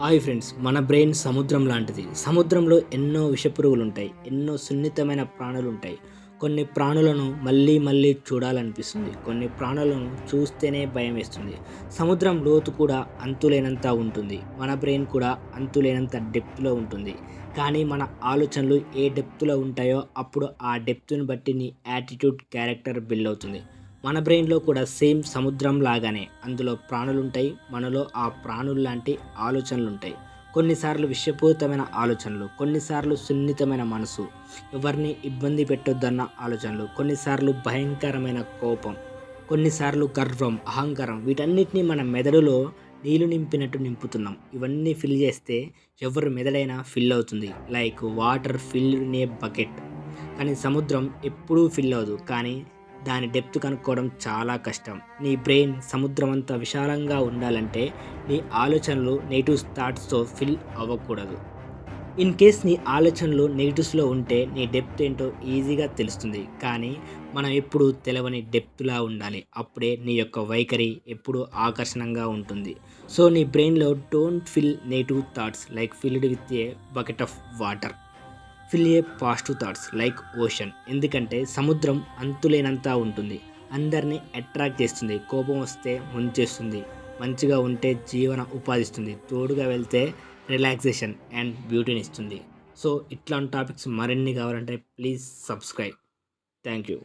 Hi friends, మన brain సముద్రం లాంటిది. సముద్రంలో ఎన్నో విషపురుగులు ఉంటాయి, ఎన్నో సున్నితమైన ప్రాణులు ఉంటాయి. కొన్ని ప్రాణులను మళ్ళీ మళ్ళీ చూడాలనిపిస్తుంది, కొన్ని ప్రాణులను చూస్తేనే భయం వేస్తుంది. సముద్రం లోతు కూడా అంతులేనంత ఉంటుంది, మన బ్రెయిన్ కూడా అంతులేనంత డెప్త్లో ఉంటుంది. కానీ మన ఆలోచనలు ఏ డెప్త్లో ఉంటాయో అప్పుడు ఆ డెప్త్ని బట్టి నీ యాటిట్యూడ్, క్యారెక్టర్ బిల్డ్ అవుతుంది. మన బ్రెయిన్లో కూడా సేమ్ సముద్రం లాగానే అందులో ప్రాణులుంటాయి, మనలో ఆ ప్రాణుల్లాంటి ఆలోచనలుంటాయి. కొన్నిసార్లు విషపూరితమైన ఆలోచనలు, కొన్నిసార్లు సున్నితమైన మనసు, ఎవరిని ఇబ్బంది పెట్టొద్దన్న ఆలోచనలు, కొన్నిసార్లు భయంకరమైన కోపం, కొన్నిసార్లు గర్వం, అహంకారం. వీటన్నిటిని మన మెదడులో నీళ్లు నింపినట్టు నింపుతున్నాం. ఇవన్నీ ఫిల్ చేస్తే ఎవరి మెదడైనా ఫిల్ అవుతుంది, like water fill in a bucket. కానీ సముద్రం ఎప్పుడూ ఫిల్ అవ్వదు, కానీ దాని డెప్త్ కనుక్కోవడం చాలా కష్టం. నీ బ్రెయిన్ సముద్రం అంత విశాలంగా ఉండాలంటే నీ ఆలోచనలు నెగిటివ్ థాట్స్తో ఫిల్ అవ్వకూడదు. ఇన్ కేస్ నీ ఆలోచనలు నెగిటివ్స్లో ఉంటే నీ డెప్త్ ఏంటో ఈజీగా తెలుస్తుంది. కానీ మనం ఎప్పుడు తెలవని డెప్త్లా ఉండాలి, అప్పుడే నీ యొక్క వైఖరి ఎప్పుడు ఆకర్షణంగా ఉంటుంది. సో నీ బ్రెయిన్లో don't fill negative thoughts like filled with a bucket of water. Fill A positive thoughts like ocean. ఎందుకంటే సముద్రం అంతులేనంతా ఉంటుంది, అందరినీ అట్రాక్ట్ చేస్తుంది. కోపం వస్తే ముంచేస్తుంది, మంచిగా ఉంటే జీవన ఉపాధిస్తుంది, తోడుగా వెళ్తే రిలాక్సేషన్ అండ్ బ్యూటీని ఇస్తుంది. సో ఇట్లాంటి టాపిక్స్ మరిన్ని కావాలంటే ప్లీజ్ సబ్స్క్రైబ్. Thank you.